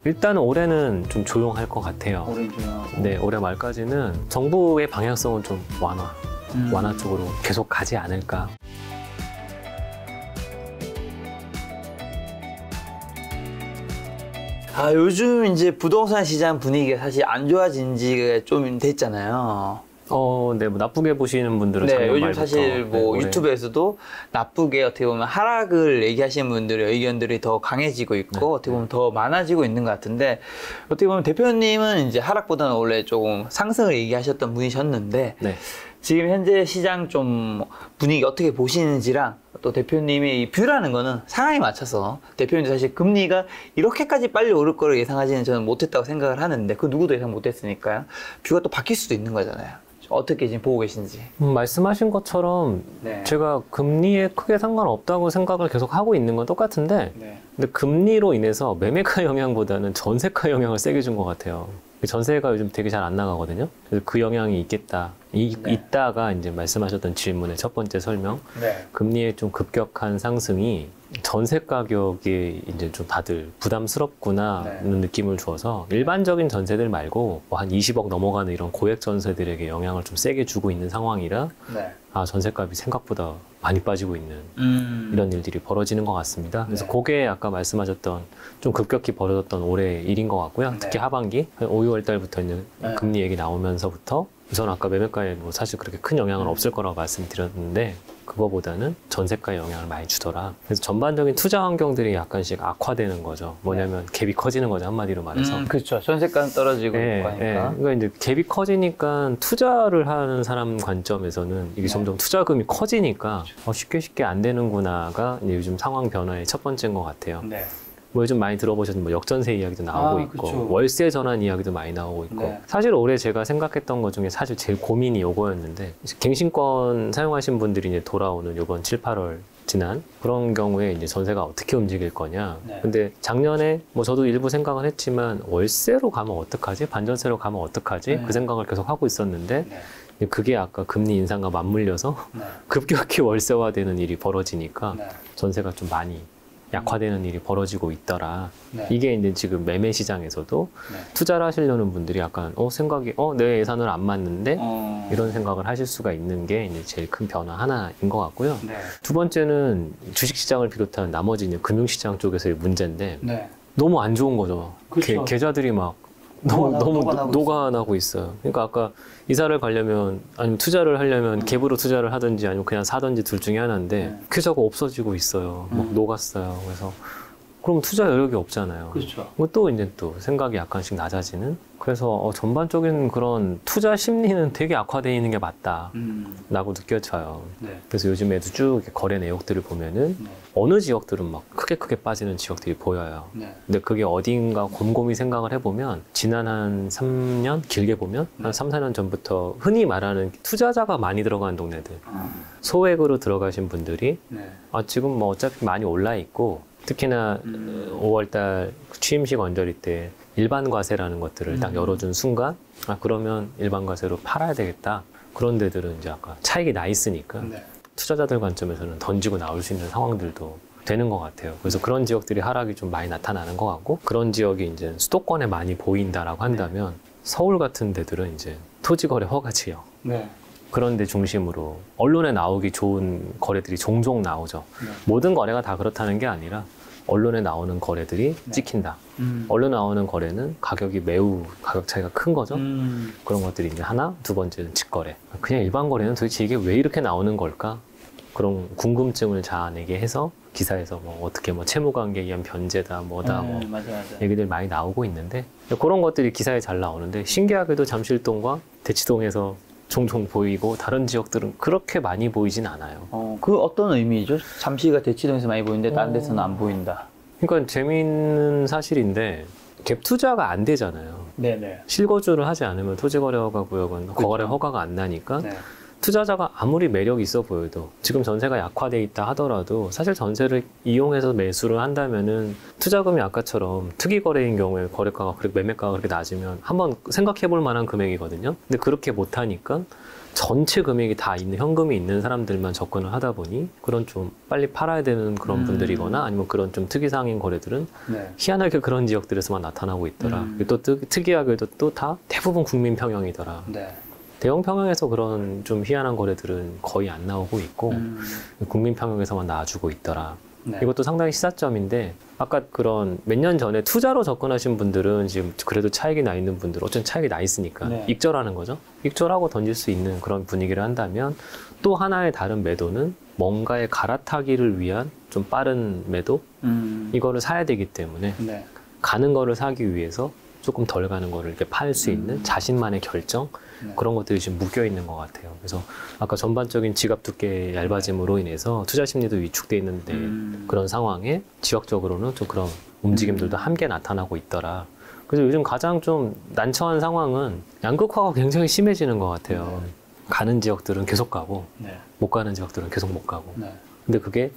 일단 올해는 좀 조용할 것 같아요. 올해는 조용하고. 네, 올해 말까지는 정부의 방향성은 좀 완화 쪽으로 계속 가지 않을까. 아, 요즘 이제 부동산 시장 분위기가 사실 안 좋아진 지가 좀 됐잖아요. 네, 뭐 나쁘게 보시는 분들은 네, 작년 요즘 말부터, 사실 뭐 올해. 유튜브에서도 나쁘게 어떻게 보면 하락을 얘기하시는 분들의 의견들이 더 강해지고 있고 어떻게 보면 더 많아지고 있는 것 같은데, 어떻게 보면 대표님은 이제 하락보다는 원래 조금 상승을 얘기하셨던 분이셨는데 네. 지금 현재 시장 좀 분위기 어떻게 보시는지랑 또 대표님의 이 뷰라는 거는 상황에 맞춰서, 대표님도 사실 금리가 이렇게까지 빨리 오를 거를 예상하지는 저는 못했다고 생각을 하는데, 그 누구도 예상 못했으니까요. 뷰가 또 바뀔 수도 있는 거잖아요. 어떻게 지금 보고 계신지. 말씀하신 것처럼 네. 제가 금리에 크게 상관없다고 생각을 계속 하고 있는 건 똑같은데, 네. 근데 금리로 인해서 매매가 영향보다는 전세가 영향을 세게 준 것 같아요. 전세가 요즘 되게 잘 안 나가거든요. 그래서 그 영향이 있겠다. 네. 있다가 이제 말씀하셨던 질문의 첫 번째 설명. 네. 금리의 좀 급격한 상승이 전세 가격이 이제 좀 다들 부담스럽구나는 느낌을 주어서 일반적인 전세들 말고 뭐 한 20억 넘어가는 이런 고액 전세들에게 영향을 좀 세게 주고 있는 상황이라 네. 전세값이 생각보다 많이 빠지고 있는 이런 일들이 벌어지는 것 같습니다. 그래서 네. 그게 아까 말씀하셨던 좀 급격히 벌어졌던 올해 일인 것 같고요. 특히 하반기 한 5, 6월 달부터 있는 금리 얘기 나오면서부터 우선 아까 매매가에 뭐 사실 그렇게 큰 영향은 없을 거라고 말씀드렸는데, 그거보다는 전세가에 영향을 많이 주더라. 그래서 전반적인 투자 환경들이 약간씩 악화되는 거죠. 뭐냐면 갭이 커지는 거죠, 한마디로 말해서. 그렇죠. 전세가는 떨어지고 있고 하니까. 그러니까 이제 갭이 커지니까 투자를 하는 사람 관점에서는 이게 점점 투자금이 커지니까 쉽게 안 되는구나가 이제 요즘 상황 변화의 첫 번째인 것 같아요. 네. 뭐 요즘 많이 들어보셨던 뭐 역전세 이야기도 나오고 있고, 그쵸. 월세 전환 이야기도 많이 나오고 있고. 네. 사실 올해 제가 생각했던 것 중에 사실 제일 고민이 요거였는데, 갱신권 사용하신 분들이 이제 돌아오는 요번 7, 8월 지난 그런 경우에 이제 전세가 어떻게 움직일 거냐. 네. 근데 작년에 뭐 저도 일부 생각은 했지만 월세로 가면 어떡하지? 반전세로 가면 어떡하지? 네. 그 생각을 계속 하고 있었는데, 네. 그게 아까 금리 인상과 맞물려서 네. 급격히 월세화되는 일이 벌어지니까 네. 전세가 좀 많이 약화되는 일이 벌어지고 있더라. 네. 이게 이제 지금 매매 시장에서도 네. 투자를 하시려는 분들이 약간 생각이 내 예산을 안 맞는데 이런 생각을 하실 수가 있는 게 이제 제일 큰 변화 하나인 것 같고요. 네. 두 번째는 주식시장을 비롯한 나머지 이제 금융시장 쪽에서의 문제인데, 네. 너무 안 좋은 거죠. 그렇죠. 계좌들이 막 너무 녹아나고 있어요. 그러니까 아까 이사를 가려면, 아니면 투자를 하려면 갭으로 투자를 하든지 아니면 그냥 사든지 둘 중에 하나인데 계좌가 없어지고 있어요. 막 녹았어요. 그래서 그럼 투자 여력이 없잖아요. 그렇죠. 또 이제 또 생각이 약간씩 낮아지는. 그래서 전반적인 그런 투자 심리는 되게 악화되어 있는 게 맞다라고 느껴져요. 네. 그래서 요즘에도 쭉 이렇게 거래 내역들을 보면은 어느 지역들은 막 크게 빠지는 지역들이 보여요. 네. 근데 그게 어딘가 곰곰이 생각을 해보면 지난 한 3년, 길게 보면 한 3, 4년 전부터 흔히 말하는 투자자가 많이 들어가는 동네들, 소액으로 들어가신 분들이 지금 뭐 어차피 많이 올라 있고, 특히나 5월달 취임식 언저리 때 일반 과세라는 것들을 딱 열어준 순간, 그러면 일반 과세로 팔아야 되겠다. 그런 데들은 이제 아까 차익이 나 있으니까 투자자들 관점에서는 던지고 나올 수 있는 상황들도 되는 것 같아요. 그래서 그런 지역들이 하락이 좀 많이 나타나는 것 같고, 그런 지역이 이제 수도권에 많이 보인다라고 한다면 서울 같은 데들은 이제 토지거래 허가 지역. 그런 데 중심으로 언론에 나오기 좋은 거래들이 종종 나오죠. 모든 거래가 다 그렇다는 게 아니라 언론에 나오는 거래들이 찍힌다. 언론에 나오는 거래는 가격이 매우 가격 차이가 큰 거죠. 그런 것들이 이제 하나, 두 번째는 직거래. 그냥 일반 거래는 도대체 이게 왜 이렇게 나오는 걸까? 그런 궁금증을 자아내게 해서 기사에서 뭐 어떻게 뭐 채무관계에 의한 변제다, 뭐다, 맞아. 얘기들 많이 나오고 있는데, 그런 것들이 기사에 잘 나오는데, 신기하게도 잠실동과 대치동에서 종종 보이고 다른 지역들은 그렇게 많이 보이진 않아요. 그 어떤 의미죠? 잠시가 대치동에서 많이 보이는데 다른 데서는 안 보인다. 그러니까 재미있는 사실인데, 갭 투자가 안 되잖아요. 네네. 실거주를 하지 않으면 토지거래허가 구역은 거래 허가가 안 나니까 투자자가 아무리 매력이 있어 보여도, 지금 전세가 약화돼 있다 하더라도 사실 전세를 이용해서 매수를 한다면은 투자금이 아까처럼 투기 거래인 경우에 매매가가 그렇게 낮으면 한번 생각해 볼 만한 금액이거든요. 근데 그렇게 못 하니까 전체 금액이 다 있는 현금이 있는 사람들만 접근을 하다 보니 그런 좀 빨리 팔아야 되는 그런 분들이거나 아니면 그런 좀 특이사항인 거래들은 네. 희한하게 그런 지역들에서만 나타나고 있더라. 또 특이하게도 또 다 대부분 국민 평형이더라. 네. 대형 평형에서 그런 좀 희한한 거래들은 거의 안 나오고 있고 국민 평형에서만 나와주고 있더라. 네. 이것도 상당히 시사점인데 아까 그런 몇 년 전에 투자로 접근하신 분들은 지금 그래도 차익이 나 있는 분들 어쨌든 차익이 나 있으니까 네. 익절하는 거죠. 익절하고 던질 수 있는 그런 분위기를 한다면 또 하나의 다른 매도는 뭔가의 갈아타기를 위한 좀 빠른 매도 이거를 사야 되기 때문에 네. 가는 거를 사기 위해서 조금 덜 가는 거를 이렇게 팔 수 있는 자신만의 결정 네. 그런 것들이 지금 묶여 있는 것 같아요. 그래서 아까 전반적인 지갑 두께 얇아짐으로 인해서 투자 심리도 위축돼 있는데 그런 상황에 지역적으로는 좀 그런 움직임들도 함께 나타나고 있더라. 그래서 요즘 가장 좀 난처한 상황은 양극화가 굉장히 심해지는 것 같아요. 가는 지역들은 계속 가고 네. 못 가는 지역들은 계속 못 가고. 네. 근데 그게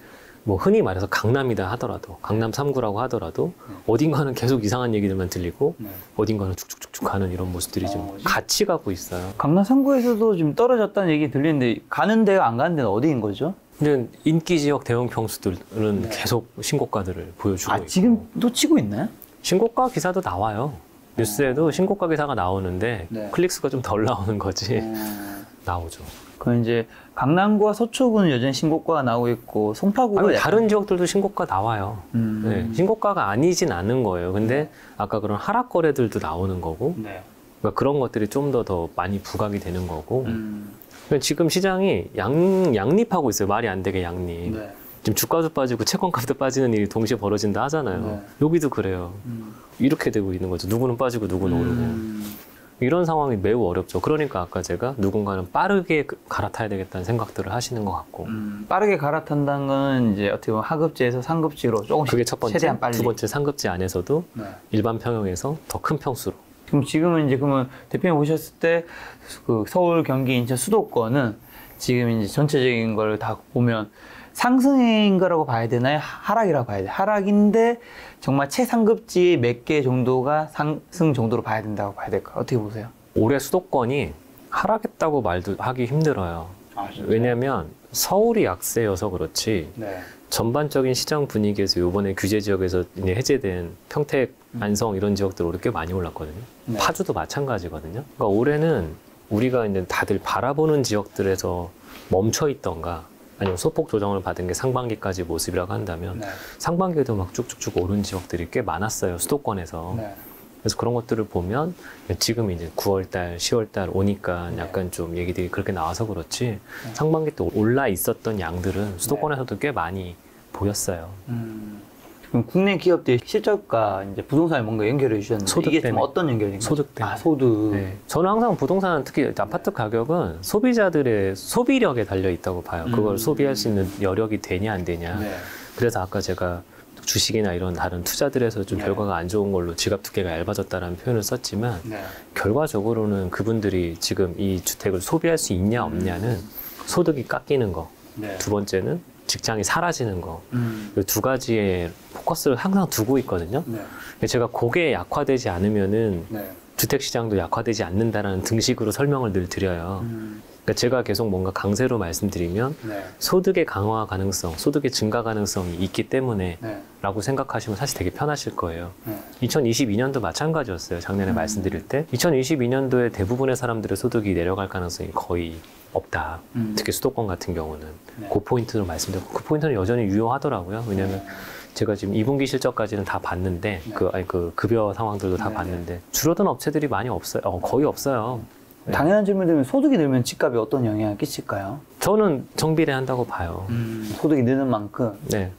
뭐 흔히 말해서 강남이다 하더라도 강남 3구라고 하더라도 어딘가는 계속 이상한 얘기들만 들리고 네. 어딘가는 쭉쭉쭉쭉 가는 이런 모습들이 좀 같이 가고 있어요. 강남 3구에서도 지금 떨어졌다는 얘기 들리는데 가는 데가 안 가는 데는 어디인 거죠? 근데 인기 지역 대형 평수들은 계속 신고가들을 보여주고 있고 지금도 치고 있나요? 신고가 기사도 나와요. 뉴스에도 신고가 기사가 나오는데 네. 클릭수가 좀 덜 나오는 거지 나오죠. 그럼 이제 강남구와 서초구는 여전히 신고가가 나오고 있고 송파구가 아니, 약간- 다른 지역들도 신고가 나와요. 네, 신고가가 아니진 않은 거예요. 근데 아까 그런 하락 거래들도 나오는 거고 네. 그러니까 그런 것들이 좀 더 많이 부각이 되는 거고 그러니까 지금 시장이 양립하고 있어요. 말이 안 되게 양립. 네. 지금 주가도 빠지고 채권값도 빠지는 일이 동시에 벌어진다 하잖아요. 네. 여기도 그래요. 이렇게 되고 있는 거죠. 누구는 빠지고 누구는 오르고. 이런 상황이 매우 어렵죠. 그러니까 아까 제가 누군가는 빠르게 갈아타야 되겠다는 생각들을 하시는 것 같고. 빠르게 갈아탄다는 건 이제 어떻게 보면 하급지에서 상급지로 조금씩 그게 첫 번째. 최대한 빨리. 두 번째 상급지 안에서도 네. 일반 평형에서 더 큰 평수로. 그럼 지금은 이제 그러면 대표님 보셨을 때 그 서울, 경기, 인천 수도권은 지금 이제 전체적인 걸 다 보면 상승인 거라고 봐야 되나요? 하락이라고 봐야 돼요. 하락인데 정말 최상급지 몇 개 정도가 상승 정도로 봐야 된다고 봐야 될까요? 어떻게 보세요? 올해 수도권이 하락했다고 말도 하기 힘들어요. 왜냐하면 서울이 약세여서 그렇지 네. 전반적인 시장 분위기에서 이번에 규제 지역에서 이제 해제된 평택, 안성 이런 지역들 올해 꽤 많이 올랐거든요. 네. 파주도 마찬가지거든요. 그러니까 올해는 우리가 이제 다들 바라보는 지역들에서 멈춰 있던가 아니면 소폭 조정을 받은 게 상반기까지 모습이라고 한다면 네. 상반기에도 막 쭉쭉쭉 오른 지역들이 꽤 많았어요. 수도권에서. 네. 그래서 그런 것들을 보면 지금 이제 9월달, 10월달 오니까 약간 좀 얘기들이 그렇게 나와서 그렇지 상반기 때 올라 있었던 양들은 수도권에서도 꽤 많이 보였어요. 그럼 국내 기업들 실적과 이제 부동산에 뭔가 연결해 주셨는데 소득 이게 좀 때문에. 어떤 연결인가요? 소득 때문에. 아, 소득. 네. 저는 항상 부동산 특히 아파트 가격은 소비자들의 소비력에 달려 있다고 봐요. 그걸 소비할 수 있는 여력이 되냐 안 되냐. 네. 그래서 아까 제가 주식이나 이런 다른 투자들에서 좀 결과가 안 좋은 걸로 지갑 두께가 얇아졌다는 표현을 썼지만 네. 결과적으로는 그분들이 지금 이 주택을 소비할 수 있냐 없냐는 소득이 깎이는 거. 네. 두 번째는 직장이 사라지는 거. 이 두 가지에 포커스를 항상 두고 있거든요. 네. 제가 그게 약화되지 않으면은 네. 주택 시장도 약화되지 않는다라는 등식으로 설명을 늘 드려요. 그러니까 제가 계속 뭔가 강세로 말씀드리면 네. 소득의 강화 가능성, 소득의 증가 가능성이 있기 때문에 네. 라고 생각하시면 사실 되게 편하실 거예요. 네. 2022년도 마찬가지였어요. 작년에 말씀드릴 때. 2022년도에 대부분의 사람들의 소득이 내려갈 가능성이 거의 없다. 특히 수도권 같은 경우는. 네. 그 포인트로 말씀드렸고 그 포인트는 여전히 유효하더라고요. 왜냐하면 제가 지금 2분기 실적까지는 다 봤는데 그 급여 상황들도 다 네. 봤는데 줄어든 업체들이 많이 없어요. 거의 없어요. 네. 당연한 질문이면 소득이 늘면 집값에 어떤 영향을 끼칠까요? 저는 정비례한다고 봐요. 소득이 느는 만큼. 네.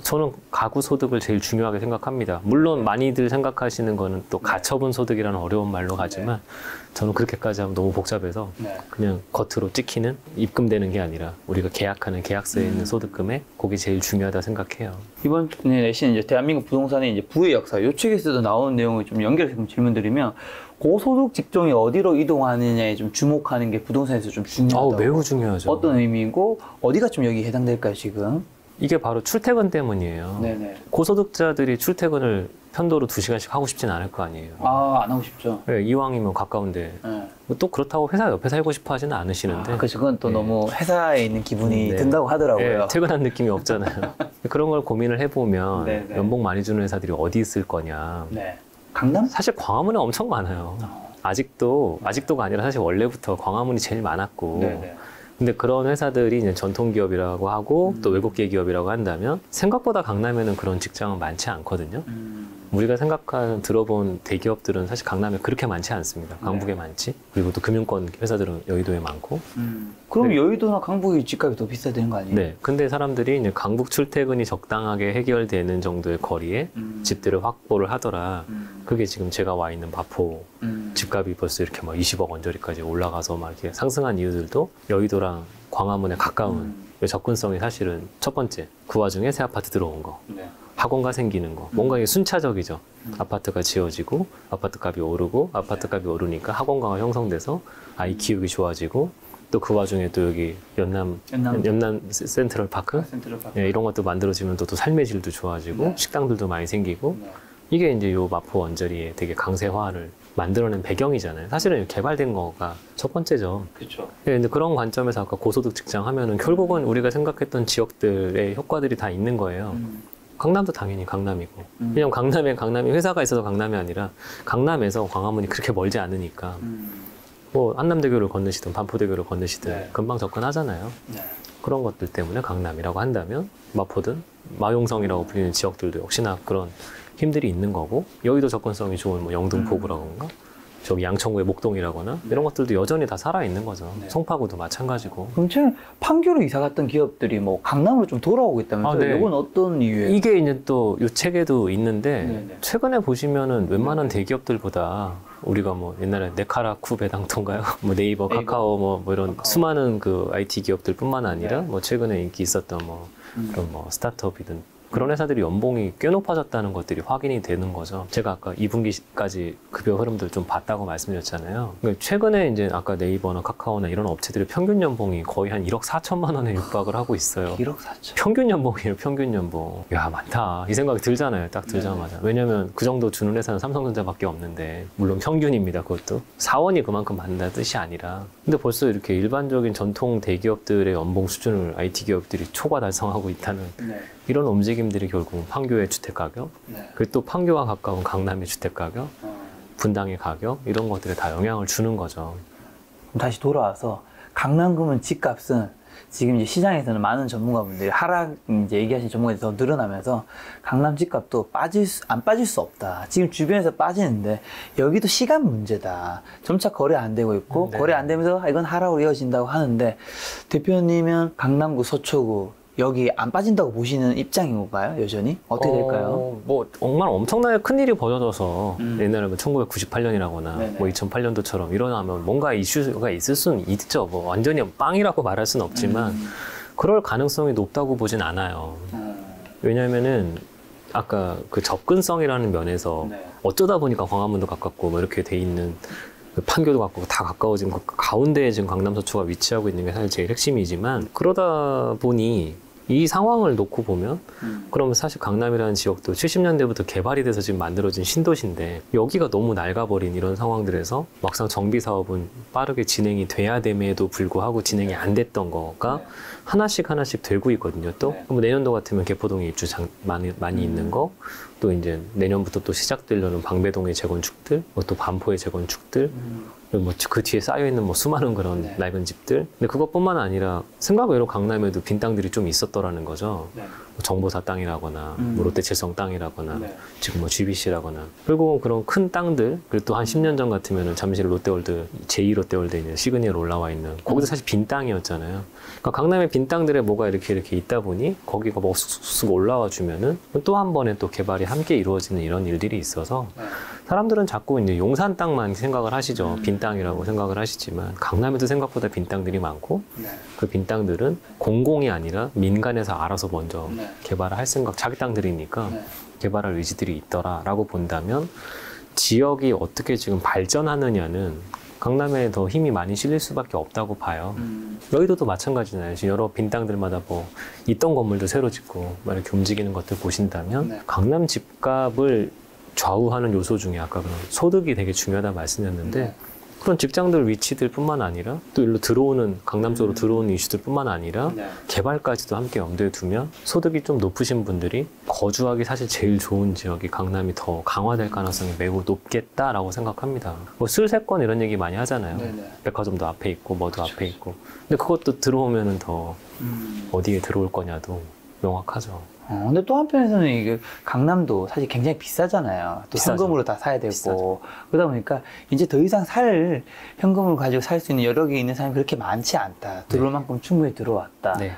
저는 가구 소득을 제일 중요하게 생각합니다. 물론 많이들 생각하시는 거는 또 가처분 소득이라는 어려운 말로 가지만 저는 그렇게까지 하면 너무 복잡해서 네. 그냥 겉으로 찍히는 입금되는 게 아니라 우리가 계약하는 계약서에 있는 소득금액 그게 제일 중요하다 생각해요. 이번에 내신 이제 대한민국 부동산의 이제 부의 역사 이 책에서도 나오는 내용을 좀 연결해서 좀 질문드리면 고소득 직종이 어디로 이동하느냐에 좀 주목하는 게 부동산에서 좀 중요하다고. 매우 중요하죠. 어떤 의미고 어디가 좀 여기 해당될까요 지금? 이게 바로 출퇴근 때문이에요. 네네. 고소득자들이 출퇴근을 편도로 2시간씩 하고 싶진 않을 거 아니에요. 아, 안 하고 싶죠. 네, 이왕이면 가까운데 네. 또 그렇다고 회사 옆에 살고 싶어 하지는 않으시는데 그렇죠. 그건 또 네. 너무 회사에 있는 기분이 네. 든다고 하더라고요. 네, 퇴근한 느낌이 없잖아요. 그런 걸 고민을 해보면 네, 네. 연봉 많이 주는 회사들이 어디 있을 거냐. 네. 강남? 사실 광화문에 엄청 많아요. 아직도가 아니라 사실 원래부터 광화문이 제일 많았고. 네. 근데 그런 회사들이 이제 전통 기업이라고 하고 또 외국계 기업이라고 한다면 생각보다 강남에는 그런 직장은 많지 않거든요. 우리가 들어본 대기업들은 사실 강남에 그렇게 많지 않습니다. 강북에 많지. 그리고 또 금융권 회사들은 여의도에 많고. 그럼 네. 여의도나 강북이 집값이 더 비싸야 되는 거 아니에요? 네. 근데 사람들이 이제 강북 출퇴근이 적당하게 해결되는 정도의 거리에 집들을 확보를 하더라. 그게 지금 제가 와 있는 마포 집값이 벌써 이렇게 막 20억 원저리까지 올라가서 막 이렇게 상승한 이유들도 여의도랑 광화문에 가까운 접근성이 사실은 첫 번째. 그 와중에 새 아파트 들어온 거. 네. 학원가 생기는 거. 뭔가 이게 순차적이죠. 아파트가 지어지고 아파트 값이 오르고 아파트 값이 오르니까 학원가가 형성돼서 아이 키우기 좋아지고 또 그 와중에 또 여기 연남 센트럴 파크 예, 이런 것도 만들어지면 또 삶의 질도 좋아지고 네. 식당들도 많이 생기고 네. 이게 이제 요 마포 원저리의 되게 강세화를 만들어낸 배경이잖아요. 사실은 개발된 거가 첫 번째죠. 그렇죠. 예, 근데 그런 관점에서 아까 고소득 직장 하면은 결국은 우리가 생각했던 지역들의 효과들이 다 있는 거예요. 강남도 당연히 강남이고. 왜냐면 강남이 회사가 있어서 강남이 아니라 강남에서 광화문이 그렇게 멀지 않으니까. 뭐 한남대교를 건너시든 반포대교를 건너시든 네. 금방 접근하잖아요. 네. 그런 것들 때문에 강남이라고 한다면 마포든 마용성이라고 불리는 지역들도 역시나 그런 힘들이 있는 거고 여의도 접근성이 좋은 뭐 영등포구라던가 저기 양천구의 목동이라거나 이런 것들도 여전히 다 살아있는 거죠. 네. 송파구도 마찬가지고. 그럼 최근 판교로 이사 갔던 기업들이 뭐 강남으로 좀 돌아오고 있다면서요? 아, 네. 이건 어떤 이유예요? 이게 이제 또 요 책에도 있는데 네네. 최근에 보시면은 웬만한 대기업들보다 우리가 뭐 옛날에 네카라쿠 배당통가요? 뭐 네이버, 카카오 뭐 이런 수많은 그 IT 기업들뿐만 아니라 네. 뭐 최근에 인기 있었던 뭐 그런 뭐 스타트업이든 그런 회사들이 연봉이 꽤 높아졌다는 것들이 확인이 되는 거죠. 제가 아까 2분기까지 급여 흐름들 좀 봤다고 말씀드렸잖아요. 그러니까 최근에 이제 아까 네이버나 카카오나 이런 업체들의 평균 연봉이 거의 한 1억 4천만 원에 육박을 하고 있어요. 1억 4천. 평균 연봉이에요, 평균 연봉. 야, 많다. 이 생각이 들잖아요, 딱 들자마자. 왜냐면 그 정도 주는 회사는 삼성전자밖에 없는데, 물론 평균입니다, 그것도. 사원이 그만큼 받는다는 뜻이 아니라. 근데 벌써 이렇게 일반적인 전통 대기업들의 연봉 수준을 IT 기업들이 초과 달성하고 있다는 네. 이런 움직임들이 결국 판교의 주택가격, 네. 그리고 또 판교와 가까운 강남의 주택가격, 분당의 가격, 이런 것들에 다 영향을 주는 거죠. 그럼 다시 돌아와서 강남 그러면 집값은 지금 이제 시장에서는 많은 전문가분들이 하락 이제 얘기하신 전문가들이 더 늘어나면서 강남 집값도 안 빠질 수 없다. 지금 주변에서 빠지는데 여기도 시간 문제다. 점차 거래 안 되고 있고 네. 거래 안 되면서 이건 하락으로 이어진다고 하는데 대표님은 강남구, 서초구 여기 안 빠진다고 보시는 입장인 건가요? 여전히? 어떻게 될까요? 뭐 정말 엄청나게 큰 일이 벌어져서 옛날에 뭐 1998년이라거나 네네. 뭐 2008년도처럼 일어나면 뭔가 이슈가 있을 수는 있죠. 뭐 완전히 빵이라고 말할 수는 없지만 그럴 가능성이 높다고 보진 않아요. 왜냐하면은 아까 그 접근성이라는 면에서 네. 어쩌다 보니까 광화문도 가깝고 뭐 이렇게 돼 있는 그 판교도 가깝고 다 가까워진 그 가운데에 지금 강남 서초가 위치하고 있는 게 사실 제일 핵심이지만 그러다 보니 이 상황을 놓고 보면 그러면 사실 강남이라는 지역도 70년대부터 개발이 돼서 지금 만들어진 신도시인데 여기가 너무 낡아버린 이런 상황들에서 막상 정비 사업은 빠르게 진행이 돼야 됨에도 불구하고 진행이 안 됐던 거가 하나씩 되고 있거든요. 또 뭐 내년도 같으면 개포동에 입주 많이 있는 거, 또 이제 내년부터 또 시작되려는 방배동의 재건축들, 뭐 또 반포의 재건축들, 뭐 그 뒤에 쌓여 있는 뭐 수많은 그런 낡은 집들. 근데 그것뿐만 아니라 생각외로 강남에도 빈 땅들이 좀 있었더라는 거죠. 뭐 정보사 땅이라거나, 뭐 롯데칠성 땅이라거나, 지금 뭐 GBC라거나. 결국은 그런 큰 땅들, 그리고 또 한 10년 전 같으면은 잠실 롯데월드, 제2롯데월드 이제 시그니엘 올라와 있는, 거기도 사실 빈 땅이었잖아요. 그러니까 강남의 빈 땅들에 뭐가 이렇게 있다 보니 거기가 뭐 쑥쑥 올라와 주면은 또 한 번에 또 개발이 함께 이루어지는 이런 일들이 있어서 사람들은 자꾸 이제 용산 땅만 생각을 하시죠. 빈 땅이라고 생각을 하시지만 강남에도 생각보다 빈 땅들이 많고 그 빈 땅들은 공공이 아니라 민간에서 알아서 먼저 개발을 할 생각, 자기 땅들이니까 개발할 의지들이 있더라라고 본다면 지역이 어떻게 지금 발전하느냐는 강남에 더 힘이 많이 실릴 수밖에 없다고 봐요. 여의도도 마찬가지잖아요. 지금 여러 빈 땅들마다 뭐 있던 건물도 새로 짓고 막 이렇게 움직이는 것들 보신다면 강남 집값을 좌우하는 요소 중에 아까 그런 소득이 되게 중요하다 말씀드렸는데 그런 직장들 위치들 뿐만 아니라 또 일로 들어오는 강남 쪽으로 들어오는 이슈들 뿐만 아니라 개발까지도 함께 염두에 두면 소득이 좀 높으신 분들이 거주하기 사실 제일 좋은 지역이 강남이 더 강화될 가능성이 매우 높겠다라고 생각합니다. 뭐 술세권 이런 얘기 많이 하잖아요. 백화점도 앞에 있고 뭐도 앞에 있고. 근데 그것도 들어오면은 더 어디에 들어올 거냐도 명확하죠. 근데 또 한편에서는 이게 강남도 사실 굉장히 비싸잖아요. 또 비싸죠. 현금으로 다 사야 되고. 비싸죠. 그러다 보니까 이제 더 이상 현금을 가지고 살 수 있는 여력이 있는 사람이 그렇게 많지 않다. 들어올 만큼 충분히 들어왔다. 네.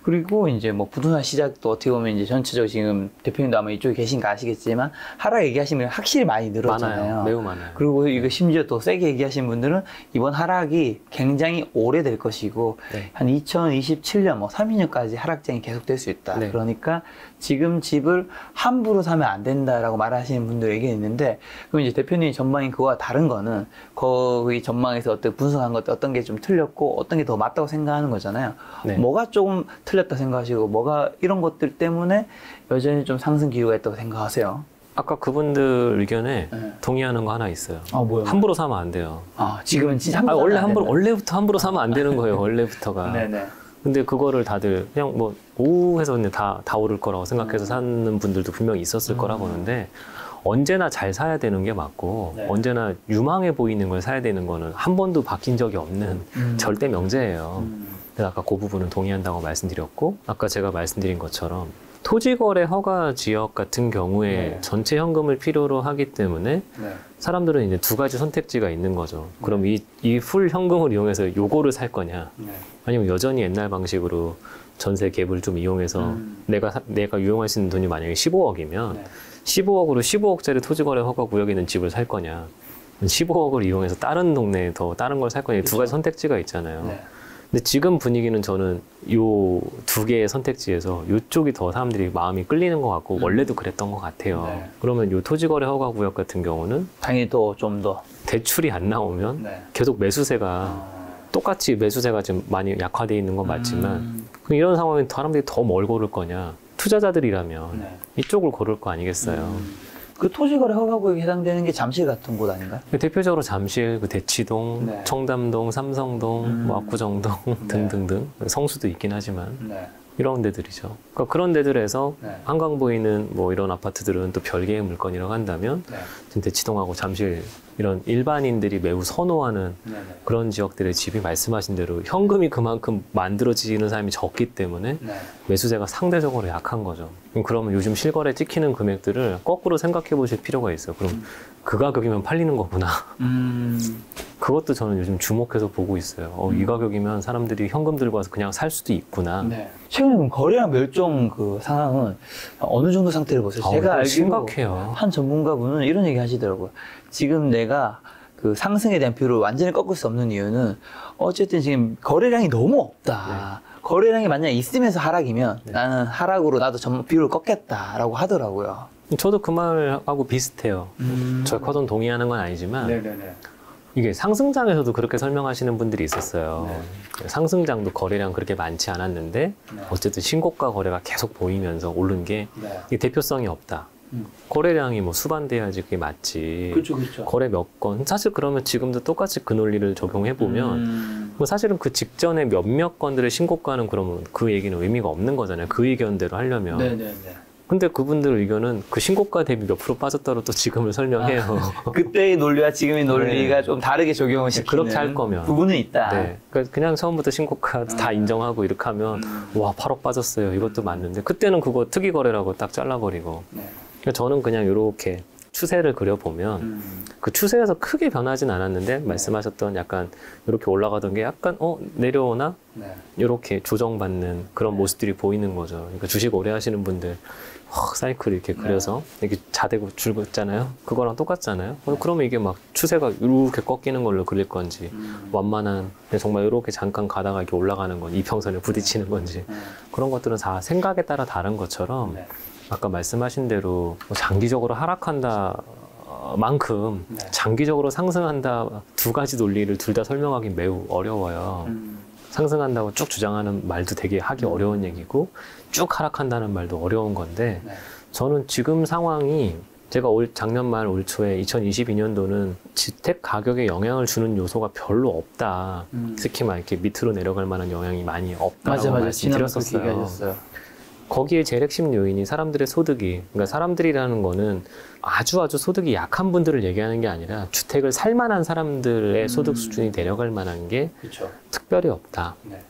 그리고 이제 뭐 부동산 시작도 어떻게 보면 이제 전체적으로 지금 대표님도 아마 이쪽에 계신가 아시겠지만 하락 얘기하시면 확실히 많이 늘었잖아요. 많아요. 매우 많아요. 그리고 이거 심지어 또 세게 얘기하신 분들은 이번 하락이 굉장히 오래될 것이고 네. 한 2027년 뭐 30년까지 하락장이 계속될 수 있다. 네. 그러니까 지금 집을 함부로 사면 안 된다라고 말하시는 분들에게 있는데 그럼 이제 대표님 전망이 그거와 다른 거는 거기 전망에서 어떤 분석한 것들 어떤 게 좀 틀렸고 어떤 게 더 맞다고 생각하는 거잖아요. 네. 뭐가 조금 틀렸다 생각하시고 뭐가 이런 것들 때문에 여전히 좀 상승 기류가 있다고 생각하세요? 아까 그분들 의견에 네. 동의하는 거 하나 있어요. 뭐요? 함부로 사면 안 돼요. 지금은 진짜 원래부터 함부로 사면 안 되는 거예요. 원래부터가. 네네. 근데 그거를 다들 그냥 뭐 오해서 그냥 다 오를 거라고 생각해서 사는 분들도 분명히 있었을 거라 보는데 언제나 잘 사야 되는 게 맞고 네. 언제나 유망해 보이는 걸 사야 되는 거는 한 번도 바뀐 적이 없는 절대 명제예요. 그래서 아까 그 부분은 동의한다고 말씀드렸고 아까 제가 말씀드린 것처럼 토지거래 허가 지역 같은 경우에 네. 전체 현금을 필요로 하기 때문에 네. 사람들은 이제 두 가지 선택지가 있는 거죠. 그럼 이 풀 현금을 이용해서 요거를 살 거냐 네. 아니면 여전히 옛날 방식으로 전세 갭을 좀 이용해서 내가 유용할 수 있는 돈이 만약에 15억이면 네. 15억으로 15억짜리 토지거래 허가 구역에 있는 집을 살 거냐 15억을 이용해서 다른 동네에 더 다른 걸 살 거냐 두 가지 선택지가 있잖아요. 네. 근데 지금 분위기는 저는 요 두 개의 선택지에서 요쪽이 더 사람들이 마음이 끌리는 것 같고 원래도 그랬던 것 같아요. 네. 그러면 요 토지거래 허가 구역 같은 경우는 당연히 또 좀 더. 대출이 안 나오면 네. 계속 매수세가 똑같이 매수세가 지금 많이 약화되어 있는 건 맞지만 그럼 이런 상황에 사람들이 더 뭘 고를 거냐 투자자들이라면 네. 이쪽을 고를 거 아니겠어요. 그 토지거래 허가구역에 해당되는 게 잠실 같은 곳 아닌가요? 대표적으로 잠실, 그 대치동, 네. 청담동, 삼성동, 뭐 압구정동 등등등 성수도 있긴 하지만 네. 이런 데들이죠. 그러니까 그런 데들에서 네. 한강 보이는 뭐 이런 아파트들은 또 별개의 물건이라고 한다면 네. 지금 대치동하고 잠실 이런 일반인들이 매우 선호하는 네. 그런 지역들의 집이 말씀하신 대로 현금이 그만큼 만들어지는 사람이 적기 때문에 네. 매수세가 상대적으로 약한 거죠. 그러면 요즘 실거래 찍히는 금액들을 거꾸로 생각해 보실 필요가 있어요. 그럼 그 가격이면 팔리는 거구나. 그것도 저는 요즘 주목해서 보고 있어요. 이 가격이면 사람들이 현금 들고 와서 그냥 살 수도 있구나. 네. 최근에 그럼 거래량 멸종 그 상황은 어느 정도 상태를 보세요? 제가 알기로 심각해요. 한 전문가분은 이런 얘기 하시더라고요. 지금 내가 그 상승에 대한 비율을 완전히 꺾을 수 없는 이유는 어쨌든 지금 거래량이 너무 없다. 거래량이 만약에 있으면서 하락이면 나는 하락으로 나도 비율을 꺾겠다라고 하더라고요. 저도 그 말하고 비슷해요. 저희 커선 동의하는 건 아니지만 네네네. 이게 상승장에서도 그렇게 설명하시는 분들이 있었어요. 네. 상승장도 거래량 그렇게 많지 않았는데 네. 어쨌든 신고가 거래가 계속 보이면서 오른 게 네. 이게 대표성이 없다. 거래량이 뭐 수반돼야지 그게 맞지. 그렇죠, 그렇죠. 거래 몇 건. 사실 그러면 지금도 똑같이 그 논리를 적용해 보면 뭐 사실은 그 직전에 몇몇 건들의 신고가는 그러면 그 얘기는 의미가 없는 거잖아요. 그 의견대로 하려면. 네네네. 근데 그분들 의견은 그 신고가 대비 몇 프로 빠졌다로 또 지금을 설명해요. 그때의 논리와 지금의 논리가 네. 좀 다르게 적용을 시키는 그렇게 할 거면. 부분은 있다. 네. 그러니까 그냥 처음부터 신고가 다 인정하고 이렇게 하면 와 8억 빠졌어요. 이것도 맞는데 그때는 그거 특이 거래라고 딱 잘라버리고. 네. 그러니까 저는 그냥 이렇게 추세를 그려보면 그 추세에서 크게 변하진 않았는데 말씀하셨던 약간 이렇게 올라가던 게 약간 내려오나 네. 이렇게 조정받는 그런 모습들이 보이는 거죠. 그러니까 주식 오래 하시는 분들 사이클 이렇게 그려서 이렇게 자대고 줄고 있잖아요. 그거랑 똑같잖아요. 그러면 이게 막 추세가 이렇게 꺾이는 걸로 그릴 건지 완만한 정말 이렇게 잠깐 가다가 이렇게 올라가는 건 이평선에 부딪히는 건지 그런 것들은 다 생각에 따라 다른 것처럼 네. 아까 말씀하신 대로 뭐 장기적으로 하락한다 만큼 장기적으로 상승한다 두 가지 논리를 둘 다 설명하기 매우 어려워요. 상승한다고 쭉 주장하는 말도 되게 하기 어려운 얘기고 쭉 하락한다는 말도 어려운 건데 네. 저는 지금 상황이 제가 작년 말 올 초에 2022년도는 주택 가격에 영향을 주는 요소가 별로 없다. 특히 막 이렇게 밑으로 내려갈 만한 영향이 많이 없다고 말씀드렸었어요. 거기에 제일 핵심 요인이 사람들의 소득이, 그러니까 사람들이라는 거는 아주 소득이 약한 분들을 얘기하는 게 아니라 주택을 살 만한 사람들의 소득 수준이 내려갈 만한 게 그쵸. 특별히 없다. 네.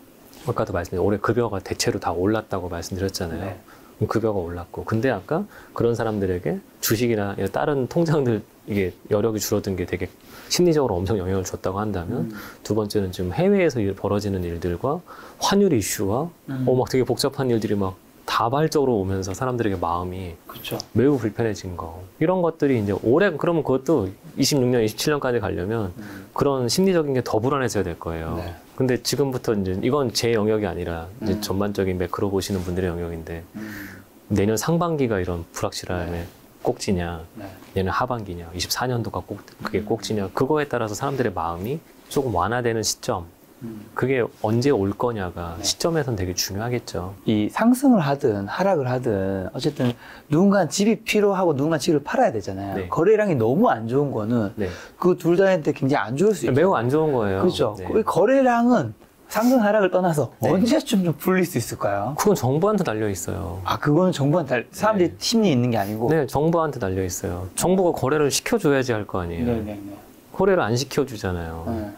아까도 말씀드린 올해 급여가 대체로 다 올랐다고 말씀드렸잖아요. 네. 급여가 올랐고, 근데 아까 그런 사람들에게 주식이나 다른 통장들 이게 여력이 줄어든 게 되게 심리적으로 엄청 영향을 줬다고 한다면 두 번째는 지금 해외에서 벌어지는 일들과 환율 이슈와 막 되게 복잡한 일들이 막 다발적으로 오면서 사람들에게 마음이 그쵸. 매우 불편해진 거. 이런 것들이 이제 올해, 그러면 그것도 26년, 27년까지 가려면 그런 심리적인 게 더 불안해져야 될 거예요. 네. 근데 지금부터 이제 이건 제 영역이 아니라 이제 전반적인 매크로 보시는 분들의 영역인데 내년 상반기가 이런 불확실함의 꼭지냐, 네. 내년 하반기냐, 24년도가 그게 꼭지냐, 그거에 따라서 사람들의 마음이 조금 완화되는 시점, 그게 언제 올 거냐가 시점에선 되게 중요하겠죠. 이 상승을 하든 하락을 하든 어쨌든 누군가는 집이 필요하고 누군가는 집을 팔아야 되잖아요. 네. 거래량이 너무 안 좋은 거는 네. 그 둘 다한테 굉장히 안 좋을 수 있죠. 매우 안 좋은 거예요. 그렇죠. 네. 그 거래량은 상승 하락을 떠나서 네. 언제쯤 좀 풀릴 수 있을까요? 그건 정부한테 달려 있어요. 아, 그거는 정부한테 사람들이 심리에 있는 게 아니고. 네, 정부한테 달려 있어요. 정부가 거래를 시켜줘야지 할 거 아니에요. 네네네. 거래를 안 시켜주잖아요. 네.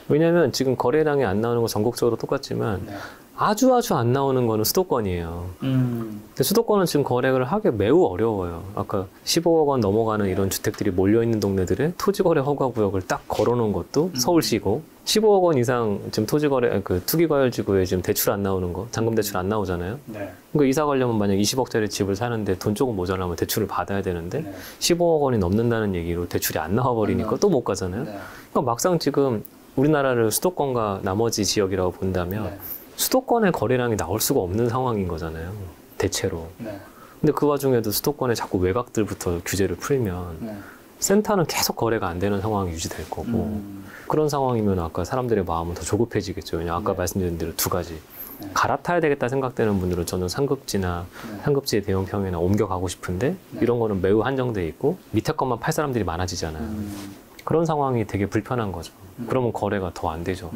왜냐하면 지금 거래량이 안 나오는 건 전국적으로 똑같지만 네. 아주 안 나오는 거는 수도권이에요. 근데 수도권은 지금 거래를 하기 매우 어려워요. 아까 15억 원 넘어가는 이런 주택들이 몰려있는 동네들에 토지거래 허가구역을 딱 걸어놓은 것도 서울시고 15억 원 이상 지금 토지거래, 투기과열지구에 지금 대출 안 나오는 거, 잔금 대출 안 나오잖아요. 네. 그러니까 이사 가려면 만약 20억짜리 집을 사는데 돈 조금 모자라면 대출을 받아야 되는데 네. 15억 원이 넘는다는 얘기로 대출이 안 나와버리니까 또 못 가잖아요. 네. 그러니까 막상 지금 우리나라를 수도권과 나머지 지역이라고 본다면 네. 수도권의 거래량이 나올 수가 없는 상황인 거잖아요. 대체로. 네. 근데 그 와중에도 수도권에 자꾸 외곽들부터 규제를 풀면 네. 센터는 계속 거래가 안 되는 상황이 유지될 거고 그런 상황이면 아까 사람들의 마음은 더 조급해지겠죠. 왜냐면 아까 네. 말씀드린 대로 두 가지. 네. 갈아타야 되겠다 생각되는 분들은 저는 상급지나 네. 상급지의 대형평이나 옮겨가고 싶은데 네. 이런 거는 매우 한정돼 있고 밑에 것만 팔 사람들이 많아지잖아요. 그런 상황이 되게 불편한 거죠. 그러면 거래가 더 안 되죠.